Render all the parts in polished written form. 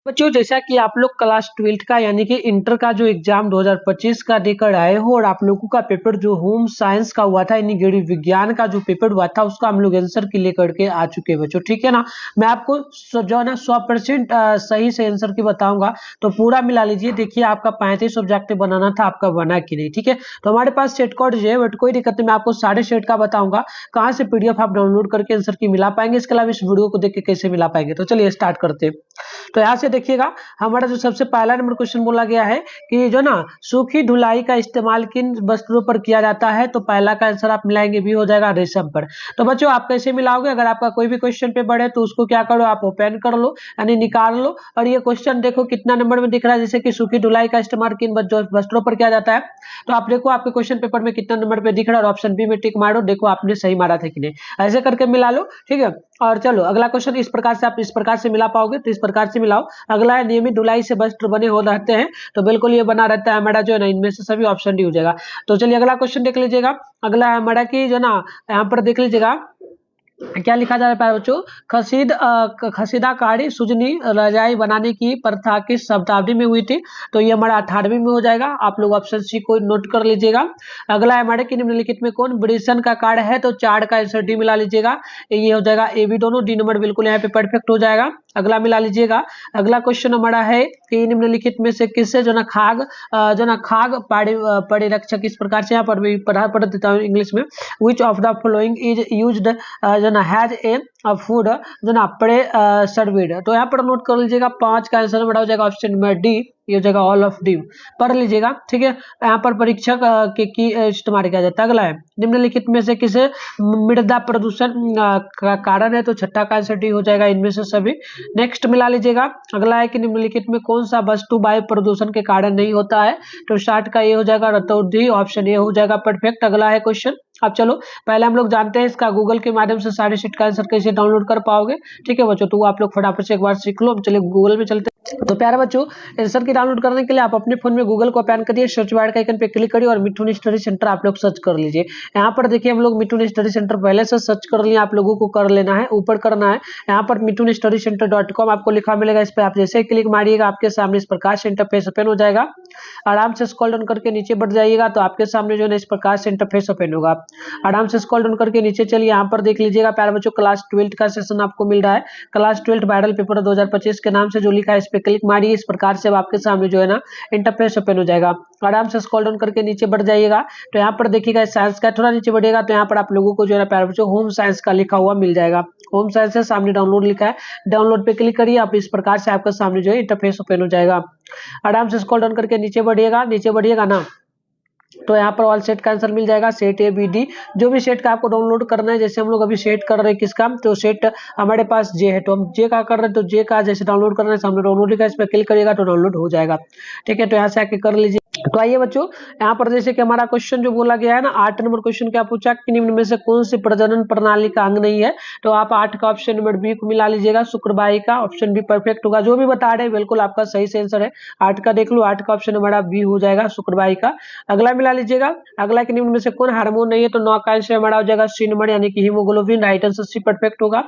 बच्चों जैसा कि आप लोग क्लास 12th का यानी कि इंटर का जो एग्जाम 2025 का देकर आए हो और आप लोगों का पेपर जो होम साइंस का हुआ था यानी गणित विज्ञान का जो पेपर हुआ था उसका हम लोग आंसर की लेकर के आ चुके हैं बच्चों। ठीक है ना, मैं आपको जो है ना 100% सही से आंसर की बताऊंगा, तो पूरा मिला लीजिए। देखिए आपका 35 ऑब्जेक्टिव बनाना था, आपका बना कि नहीं। ठीक है, तो हमारे पास सेट कोड जो है बट कोई दिक्कत नहीं, मैं आपको सारे सेट का बताऊंगा कहाँ से पीडीएफ आप डाउनलोड करके आंसर की मिला पाएंगे, इसके अलावा इस वीडियो को देख के कैसे मिला पाएंगे। तो चलिए स्टार्ट करते हैं। तो यहाँ से देखिएगा हमारा जो सबसे पहला नंबर क्वेश्चन बोला गया है कि जो ना सूखी धुलाई का इस्तेमाल किन वस्त्रों पर किया जाता है, तो पहला का आंसर आप मिलाएंगे भी हो जाएगा रेशम पर। तो बच्चों आप कैसे मिलाओगे, अगर आपका कोई भी क्वेश्चन पेपर है तो उसको क्या करो, आप ओपन कर लो यानी निकाल लो, और ये क्वेश्चन देखो कितना नंबर में दिख रहा है, जैसे कि सूखी धुलाई का इस्तेमाल किन वस्त्रों पर किया जाता है। तो आप देखो आपके क्वेश्चन पेपर में कितना नंबर पे दिख रहा है और ऑप्शन बी में टिक मारो, देखो आपने सही मारा था कि नहीं, ऐसे करके मिला लो। ठीक है, और चलो अगला क्वेश्चन इस प्रकार से, आप इस प्रकार से मिला पाओगे तो इस प्रकार से मिलाओ। अगला है नियमित धुलाई से वस्त्र बने हो रहते हैं, तो बिल्कुल ये बना रहता है हमारा जो है ना, इनमें से सभी ऑप्शन डी हो जाएगा। तो चलिए अगला क्वेश्चन देख लीजिएगा। अगला है हमारा की जो ना, यहाँ पर देख लीजिएगा क्या लिखा जा रहा है बच्चों, खसीदाकारी सुजनी रजाई बनाने की प्रथा किस शताब्दी में हुई थी, तो ये हमारा 18वीं में हो जाएगा। आप लोग ऑप्शन सी को नोट कर लीजिएगा। अगला है हमारे कि निम्नलिखित में कौन ब्रिटेन का कार्ड है, तो चार्ट का आंसर डी मिला लीजिएगा, ये हो जाएगा ए बी दोनों, डी नंबर बिल्कुल यहाँ पे परफेक्ट हो जाएगा। अगला मिला लीजिएगा। अगला क्वेश्चन हमारा है कि निम्नलिखित में से किससे जो ना खाग परिरक्षक, इस प्रकार से यहाँ पर भी पढ़ देता हूँ इंग्लिश में, which of the following is used जो ना हैज ए फूड जो ना प्रे सर्विड, तो यहाँ पर नोट कर लीजिएगा। 5 का आंसर बड़ा हो जाएगा ऑप्शन नंबर डी, ये हो जाएगा ऑल ऑफ डी, पढ़ लीजिएगा। ठीक है, यहाँ पर परीक्षक के की इस्तेमाल किया जाता है। अगला है निम्नलिखित में से किसे मृदा प्रदूषण का कारण है, तो छठा का आंसर डी हो जाएगा इनमें से सभी। नेक्स्ट मिला लीजिएगा। अगला है कि निम्नलिखित में कौन सा वस्तु वायु प्रदूषण के कारण नहीं होता है, तो 60 का ये हो जाएगा रतौंधी, ऑप्शन ए हो जाएगा परफेक्ट। अगला है क्वेश्चन, अब चलो पहले हम लोग जानते हैं इसका गूगल के माध्यम से सारे शीट का आंसर कैसे डाउनलोड कर पाओगे। ठीक है बच्चों, तो वो आप लोग फटाफट से एक बार सीख लो। अब चलिए गूगल में चलते हैं। तो प्यारे बच्चों, आंसर की डाउनलोड करने के लिए आप अपने फोन में गूगल को ओपन करिए, सर्च बार का आइकन पे क्लिक करिए और मिठुन स्टडी सेंटर आप लोग सर्च कर लीजिए। यहाँ पर देखिए हम लोग मिठुन स्टडी सेंटर पहले से सर्च कर लिए, आप लोगों को कर लेना है, ऊपर करना है। यहाँ पर मिठुन स्टडी सेंटर .com आपको लिखा मिलेगा, इस पर आप जैसे ही क्लिक मारिएगा आपके सामने इस प्रकार से इंटरफेस ओपन हो जाएगा। आराम से स्क्रॉल डाउन करके नीचे बढ़ जाइएगा तो आपके सामने जो है इस प्रकार से इंटरफेस ओपन होगा। आराम से स्क्रॉल डाउन करके नीचे चलिए, यहाँ पर देख लीजिएगा प्यारे बच्चों क्लास 12th का सेशन आपको मिल रहा है, क्लास 12th वायरल पेपर 2025 के नाम से जो लिखा है इस पे क्लिक मारिए, इस प्रकार से आपके सामने जो है ना इंटरफेस ओपन हो जाएगा। आराम से स्क्रॉल डाउन करके नीचे बढ़ जाइएगा तो यहाँ पर देखिएगा साइंस का, थोड़ा नीचे बढ़िएगा तो यहाँ पर आप लोगों को जो है ना प्यारे बच्चों होम साइंस का लिखा हुआ मिल जाएगा। होम साइंस से सामने डाउनलोड लिखा है, डाउनलोड पे क्लिक करिए, आप इस प्रकार से आपके सामने जो है इंटरफेस ओपन हो जाएगा। आराम से स्क्रॉल डाउन करके नीचे बढ़िएगा ना, तो यहाँ पर ऑल सेट का आंसर मिल जाएगा, सेट ए बी डी, जो भी सेट का आपको डाउनलोड करना है। जैसे हम लोग अभी सेट कर रहे हैं किसका, तो सेट हमारे पास जे है, तो हम जे का कर रहे हैं, तो जे का जैसे डाउनलोड करना है सामने डाउनलोड लिखा है, इस पर क्लिक करिएगा तो डाउनलोड हो जाएगा। ठीक है, तो यहाँ से आके कर लीजिए। तो आइए बच्चों, यहाँ पर जैसे कि हमारा क्वेश्चन जो बोला गया है ना, 8 नंबर क्वेश्चन क्या पूछा कि निम्न में से कौन सी प्रजनन प्रणाली का अंग नहीं है, तो आप 8 का ऑप्शन नंबर बी को मिला लीजिएगा, शुक्रवाही का, ऑप्शन बी परफेक्ट होगा। जो भी बता रहे हैं बिल्कुल आपका सही से आंसर है, 8 का देख लो, 8 का ऑप्शन हमारा बी हो जाएगा शुक्रवाही का। अगला मिला लीजिएगा। अगला के निम्न में से कौन हार्मोन नहीं है, तो 9 का आंसर हमारा हो जाएगा सी नंबर यानी कि haemoglobin, right answer C perfect होगा।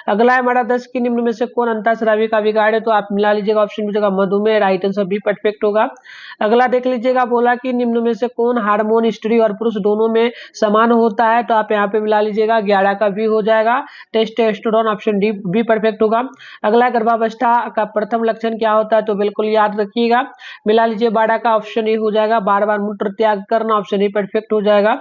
अगला है हमारा 10 की निम्न में से कौन अंतःस्रावी का विकार है, तो आप मिला लीजिएगा, ऑप्शन बी जगह मधुमेह, राइट आंसर बी परफेक्ट होगा। अगला देख लीजिएगा, बोला कि निम्न में से कौन हार्मोन स्त्री और पुरुष दोनों में समान होता है, तो आप यहाँ पे मिला लीजिएगा, 11 का बी हो जाएगा, testosterone, option D be perfect होगा। अगला गर्भावस्था का प्रथम लक्षण क्या होता है, तो बिल्कुल याद रखिएगा, मिला लीजिए 12 का ऑप्शन ए हो जाएगा, बार बार मूत्र त्याग करना, ऑप्शन ए परफेक्ट हो जाएगा।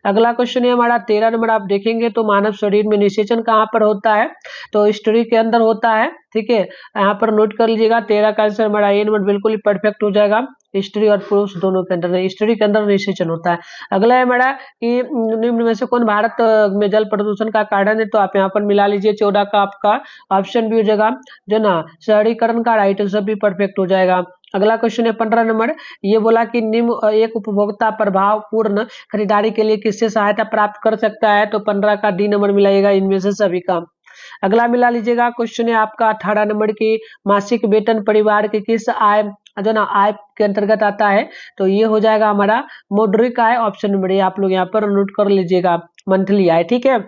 अगला क्वेश्चन है हमारा 13 नंबर, आप देखेंगे तो मानव शरीर में निषेचन कहाँ पर होता है, तो स्त्री के अंदर होता है। ठीक है, यहाँ पर नोट कर लीजिएगा, 13 का आंसर हमारा ए नंबर बिल्कुल ही परफेक्ट हो जाएगा, स्त्री और पुरुष दोनों के अंदर, स्त्री के अंदर निषेचन होता है। अगला है हमारा कि निम्न में से कौन भारत में जल प्रदूषण का कारण है, तो आप यहाँ पर मिला लीजिए, 14 का आपका ऑप्शन भी हो जाएगा जो ना शहरीकरण का, राइट आंसर भी परफेक्ट हो जाएगा। अगला क्वेश्चन है 15 नंबर, ये बोला कि निम्न एक उपभोक्ता प्रभाव पूर्ण खरीदारी के लिए किससे सहायता प्राप्त कर सकता है, तो 15 का डी नंबर मिलाइएगा इनमें से सभी का। अगला मिला लीजिएगा, क्वेश्चन है आपका 18 नंबर की मासिक वेतन परिवार के किस आय जो ना आय के अंतर्गत आता है, तो ये हो जाएगा हमारा मौद्रिक आय, ऑप्शन नंबर ए आप लोग यहाँ पर नोट कर लीजिएगा, मंथली आय। ठीक है,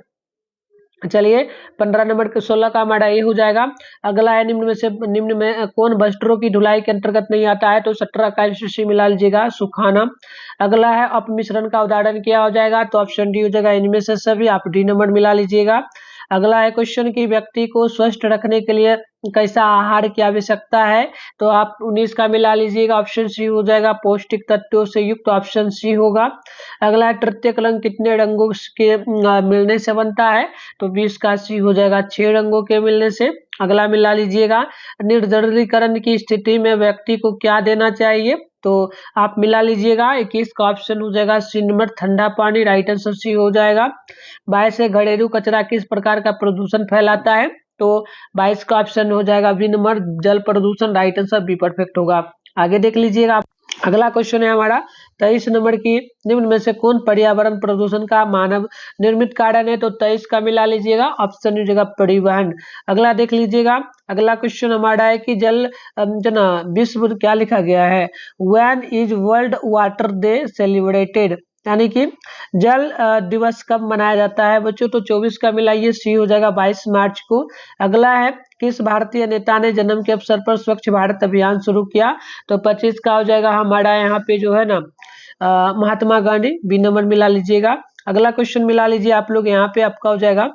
चलिए 15 नंबर के 16 का हमारा ये हो जाएगा। अगला है निम्न में कौन वस्त्रों की धुलाई के अंतर्गत नहीं आता है, तो 17 का सी मिला लीजिएगा, सुखाना। अगला है अपमिश्रण का उदाहरण क्या हो जाएगा, तो ऑप्शन डी हो जाएगा इनमें से सभी, आप डी नंबर मिला लीजिएगा। अगला है क्वेश्चन की व्यक्ति को स्वस्थ रखने के लिए कैसा आहार की आवश्यकता है, तो आप 19 का मिला लीजिएगा, ऑप्शन सी हो जाएगा, पौष्टिक तत्वों से युक्त, ऑप्शन सी होगा। अगला है तृतीयक रंग कितने रंगों के मिलने से बनता है, तो 20 का सी हो जाएगा, 6 रंगों के मिलने से। अगला मिला लीजिएगा निर्जलीकरण की स्थिति में व्यक्ति को क्या देना चाहिए, तो आप मिला लीजिएगा, 21 का ऑप्शन हो जाएगा सी नंबर, ठंडा पानी, राइट आंसर सी हो जाएगा। 22 से घरेलू कचरा किस प्रकार का प्रदूषण फैलाता है, तो 22 का ऑप्शन हो जाएगा बी नंबर, जल प्रदूषण, राइट आंसर बी परफेक्ट होगा। आगे देख लीजिएगा, अगला क्वेश्चन है हमारा 23 नंबर की, निम्न में से कौन पर्यावरण प्रदूषण का मानव निर्मित कारण है, तो 23 का मिला लीजिएगा, ऑप्शन हो जाएगा परिवहन। अगला देख लीजिएगा, अगला क्वेश्चन हमारा है कि जल जो ना विश्व क्या लिखा गया है, when is world water day celebrated, यानी कि जल दिवस कब मनाया जाता है बच्चों, तो 24 का मिलाइए, सी हो जाएगा 22 मार्च को। अगला है किस भारतीय नेता ने जन्म के अवसर पर स्वच्छ भारत अभियान शुरू किया, तो 25 का हो जाएगा हमारा यहाँ पे जो है ना महात्मा गांधी, बी नंबर मिला लीजिएगा। अगला क्वेश्चन मिला लीजिए आप लोग, यहाँ पे आपका हो जाएगा,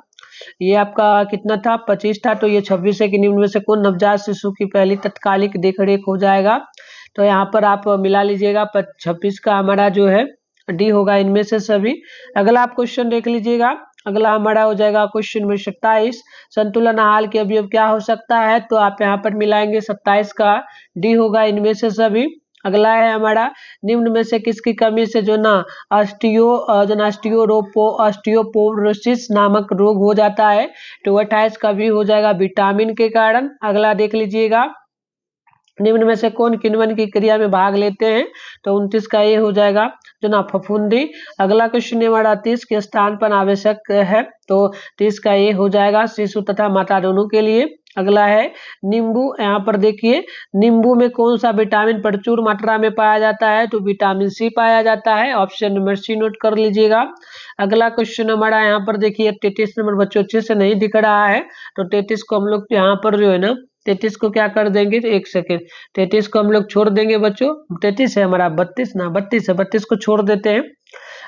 ये आपका कितना था, 25 था, तो ये 26 है कि निम्न में से कौन नवजात शिशु की पहली तत्कालिक देखरेख हो जाएगा, तो यहाँ पर आप मिला लीजिएगा, 26 का हमारा जो है डी होगा इनमें से सभी। अगला आप क्वेश्चन देख लीजिएगा, अगला हमारा हो जाएगा क्वेश्चन नंबर 27, संतुलन आहार के अवयव क्या हो सकता है, तो आप यहाँ पर मिलाएंगे, 27 का डी होगा इनमें से सभी। अगला है हमारा निम्न में से किसकी कमी से जो ना ऑस्टियोपोरोसिस नामक रोग हो जाता है, तो 28 का भी हो जाएगा विटामिन के कारण। अगला देख लीजिएगा, निम्न में से कौन किण्वन की क्रिया में भाग लेते हैं, तो 29 का ये हो जाएगा जो ना फफूंदी। अगला क्वेश्चन हमारा 30 के स्थान पर आवश्यक है, तो 30 का ये हो जाएगा शिशु तथा माता दोनों के लिए। अगला है नींबू, यहाँ पर देखिए नींबू में कौन सा विटामिन प्रचुर मात्रा में पाया जाता है, तो विटामिन सी पाया जाता है, ऑप्शन नंबर सी नोट कर लीजिएगा। अगला क्वेश्चन हमारा यहाँ पर देखिए 33 नंबर, बच्चों अच्छे से नहीं दिख रहा है, तो 33 को हम लोग यहाँ पर जो है ना 33 को क्या कर देंगे, तो एक सेकेंड, 33 को हम लोग छोड़ देंगे बच्चों, 33 है हमारा, 32 ना 32 है, 32 को छोड़ देते हैं।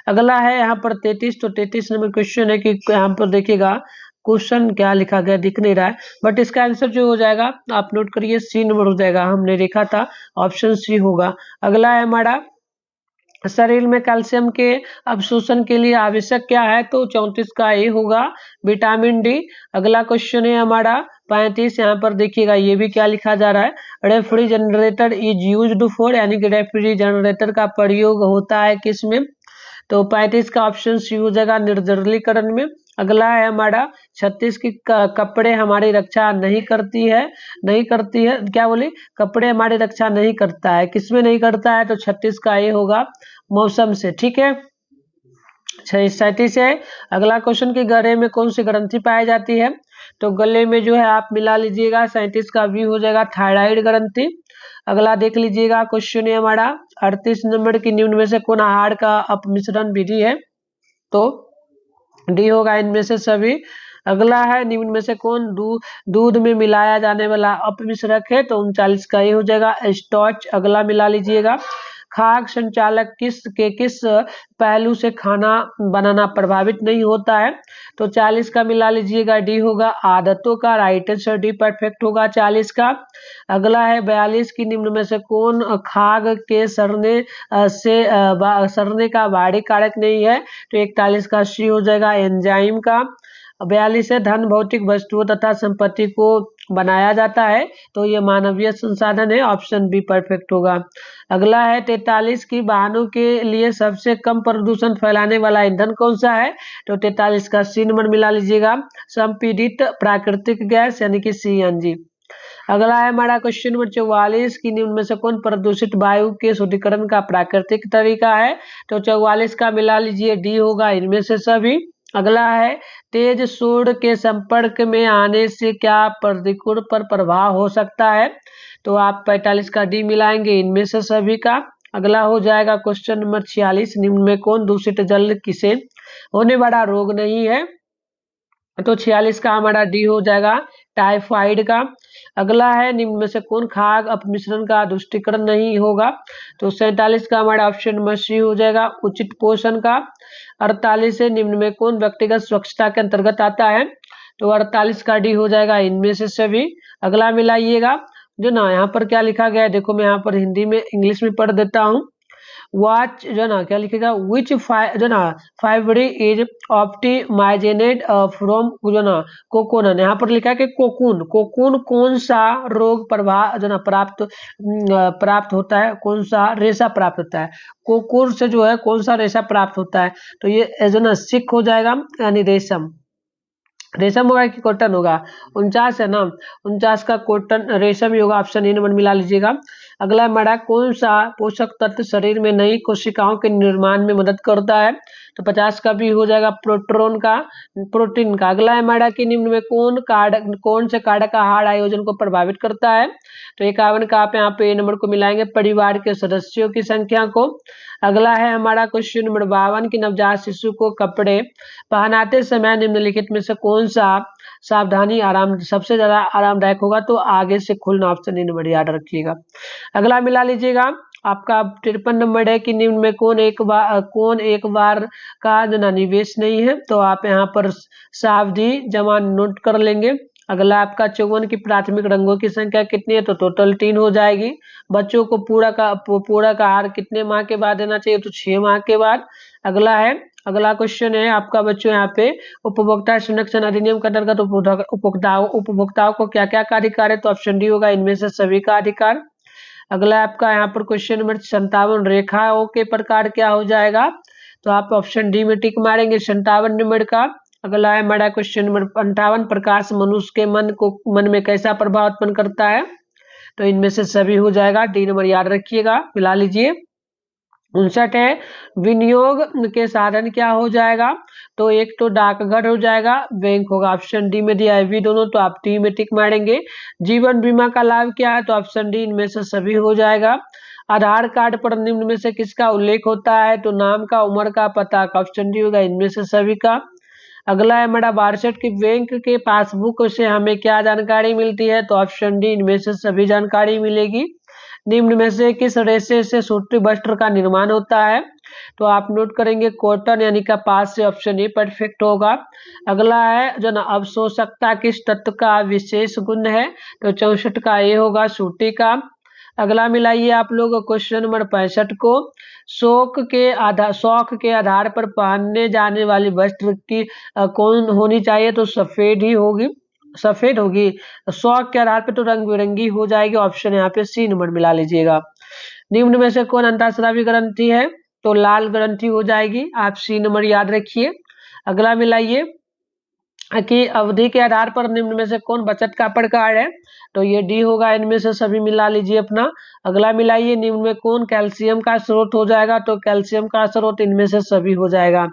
अगला है यहाँ पर 33, तो 33 नंबर क्वेश्चन है कि यहाँ पर देखिएगा क्वेश्चन क्या लिखा गया दिख नहीं रहा है, बट इसका आंसर जो हो जाएगा आप नोट करिए, सी नंबर हो जाएगा, हमने देखा था ऑप्शन सी होगा। अगला है हमारा शरीर में कैल्शियम के अवशोषण के लिए आवश्यक क्या है, तो 34 का ए होगा विटामिन डी। अगला क्वेश्चन है हमारा 35, यहाँ पर देखिएगा ये भी क्या लिखा जा रहा है, रेफ्रिजरेटर इज यूज्ड फॉर, यानी कि रेफ्रिजरेटर का प्रयोग होता है किसमें, तो 35 का ऑप्शन सी हो जाएगा निर्जलीकरण में। अगला है हमारा 36 की कपड़े हमारी रक्षा नहीं करती है क्या बोले, कपड़े हमारी रक्षा नहीं करता है, किसमें नहीं करता है, तो 36 का ये होगा मौसम से, ठीक है। 37 है अगला क्वेश्चन की गले में कौन सी ग्रंथि पाई जाती है, तो गले में जो है आप मिला लीजिएगा, 37 का भी हो जाएगा थायराइड ग्रंथि। अगला देख लीजिएगा क्वेश्चन है हमारा 38 नंबर की, निम्न में से कौन आहार का अपमिश्रण विधि है, तो डी होगा इनमें से सभी। अगला है निम्न में से कौन दूध में मिलाया जाने वाला अपमिश्रक है, तो 39 का ये हो जाएगा स्टार्च। अगला मिला लीजिएगा, खाद्य संचालक किस पहलू से खाना बनाना प्रभावित नहीं होता है, तो 40 का मिला लीजिएगा, डी होगा आदतों का, राइट आंसर डी परफेक्ट होगा 40 का। अगला है 42 की, निम्न में से कौन खाद्य के सड़ने का बाहरी कारक नहीं है, तो 41 का सी हो जाएगा एंजाइम का। 42 है धन भौतिक वस्तुओं तथा संपत्ति को बनाया जाता है, तो ये मानवीय संसाधन है, ऑप्शन बी परफेक्ट होगा। अगला है 43 की, वाहनों के लिए सबसे कम प्रदूषण फैलाने वाला ईंधन कौन सा है, तो 43 का सी नंबर मिला लीजिएगा, संपीड़ित प्राकृतिक गैस यानी कि सीएनजी। अगला है हमारा क्वेश्चन नंबर 44 की, निम्न में से कौन प्रदूषित वायु के शुद्धिकरण का प्राकृतिक तरीका है, तो 44 का मिला लीजिए, डी होगा इनमें से सभी। अगला है तेज सूर्य के संपर्क में आने से क्या प्रतिकूल पर प्रभाव हो सकता है, तो आप 45 का डी मिलाएंगे इनमें से सभी का। अगला हो जाएगा क्वेश्चन नंबर 46, निम्न में कौन दूषित जल किसे होने वाला रोग नहीं है, तो 46 का हमारा डी हो जाएगा टाइफाइड का। अगला है निम्न में से कौन खाद्य अपमिश्रण का दुष्टीकरण नहीं होगा, तो 47 का हमारा ऑप्शन नंबर सी हो जाएगा उचित पोषण का। 48 है निम्न में कौन व्यक्तिगत स्वच्छता के अंतर्गत आता है, तो 48 का डी हो जाएगा इनमें से सभी। अगला मिलाइएगा जो ना यहाँ पर क्या लिखा गया है, देखो मैं यहाँ पर हिंदी में इंग्लिश में पढ़ देता हूँ। वाच जो ना क्या लिखेगा, विच जो ना फाइबरी इज ऑप्टिमाइजेनेड फ्रॉम जो ना कोकोनन, यहाँ पर लिखा है कि कोकून, कोकून कौन सा रोग प्रभाव जो ना प्राप्त होता है, कौन सा रेशा प्राप्त होता है, कोकून से जो है कौन सा रेशा प्राप्त होता है, तो ये जो ना सिक हो जाएगा यानी रेशम, रेशम होगा कि कॉटन होगा, 49 है ना, 49 का कॉटन रेशम ही होगा, ऑप्शन ए नंबर मिला लीजिएगा। अगला हमारा कौन सा पोषक तत्व शरीर में नई कोशिकाओं के निर्माण में मदद करता है, तो 50 का भी हो जाएगा प्रोटीन का। अगला है हमारा कि निम्न में कौन से कारक आहार आयोजन को प्रभावित करता है, तो 51 का आप यहाँ पे ए नंबर को मिलाएंगे परिवार के सदस्यों की संख्या को। अगला है हमारा क्वेश्चन नंबर 52 की नवजात शिशु को कपड़े पहनाते समय निम्नलिखित में से कौन सा सावधानी आराम सबसे ज्यादा आरामदायक होगा, तो आगे से खुलना, ऑप्शन ए नंबर याद रखिएगा। अगला मिला लीजिएगा आपका 53 नंबर है कि निम्न में कौन एक बार का जो ना निवेश नहीं है, तो आप यहाँ पर सावधि जमा नोट कर लेंगे। अगला आपका 54 की प्राथमिक रंगों की संख्या कितनी है, तो टोटल 3 हो जाएगी। बच्चों को पूरा का आहार कितने माह के बाद देना चाहिए, तो 6 माह के बाद। अगला क्वेश्चन है आपका बच्चों यहाँ पे उपभोक्ता संरक्षण अधिनियम के अंतर्गत उपभोक्ताओं को क्या क्या का अधिकार है, तो ऑप्शन डी होगा इनमें से सभी का अधिकार। अगला आपका यहाँ पर क्वेश्चन नंबर 57 रेखाओं के प्रकार क्या हो जाएगा, तो आप ऑप्शन डी में टिक मारेंगे 57 नंबर का। अगला है हमारा क्वेश्चन नंबर 58 प्रकाश मनुष्य के मन में कैसा प्रभाव उत्पन्न करता है, तो इनमें से सभी हो जाएगा, डी नंबर याद रखिएगा, मिला लीजिए। 59 है विनियोग के साधन क्या हो जाएगा, तो एक तो डाकघर हो जाएगा, बैंक होगा, ऑप्शन डी में दिया है वी दोनों, तो आप डी में टिक मारेंगे। जीवन बीमा का लाभ क्या है, तो ऑप्शन डी इनमें से सभी हो जाएगा। आधार कार्ड पर निम्न में से किसका उल्लेख होता है, तो नाम का, उम्र का, पता का, ऑप्शन डी होगा इनमें से सभी का। अगला है हमारा 62 की बैंक के पासबुक से हमें क्या जानकारी मिलती है, तो ऑप्शन डी इनमें से सभी जानकारी मिलेगी। निम्न में से किस रेशे से सूती वस्त्र का निर्माण होता है, तो आप नोट करेंगे कॉटन यानी कपास से, ऑप्शन ए परफेक्ट होगा। अगला है जो ना अवशोषकता किस तत्व का विशेष गुण है, तो 64 का ए होगा सूती का। अगला मिलाइए आप लोग क्वेश्चन नंबर 65 को शौक के आधार पर पहनने जाने वाली वस्त्र की कौन होनी चाहिए, तो सफेद होगी। शौक के आधार पर तो रंग बिरंगी हो जाएगी, ऑप्शन यहाँ पे सी नंबर मिला लीजिएगा। निम्न में से कौन अंतःस्रावी ग्रंथि है, तो लाल ग्रंथि हो जाएगी, आप सी नंबर याद रखिए। अगला मिलाइए कि अवधि के आधार पर निम्न में से कौन बचत का प्रकार है, तो ये डी होगा, इनमें से सभी मिला लीजिए अपना। अगला मिलाइए निम्न में कौन कैल्शियम का स्रोत हो जाएगा, तो कैल्शियम का स्रोत इनमें से सभी हो जाएगा।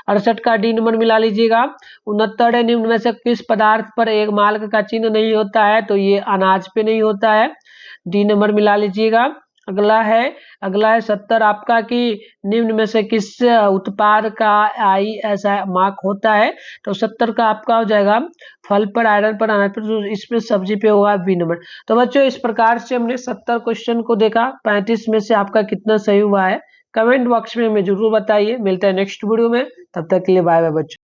68 का डी नंबर मिला लीजिएगा। 69 निम्न में से किस पदार्थ पर एक मार्क का चिन्ह नहीं होता है, तो ये अनाज पे नहीं होता है, डी नंबर मिला लीजिएगा। अगला है 70 आपका कि निम्न में से किस उत्पाद का ISI मार्क होता है, तो 70 का आपका हो जाएगा फल पर, आयरन पर, अनाज पर, इसमें सब्जी पे होगा बी नंबर। तो बच्चों इस प्रकार से हमने 70 क्वेश्चन को देखा, 35 में से आपका कितना सही हुआ है कमेंट बॉक्स में हमें जरूर बताइए। मिलते हैं नेक्स्ट वीडियो में, तब तक के लिए बाय बाय बच्चों।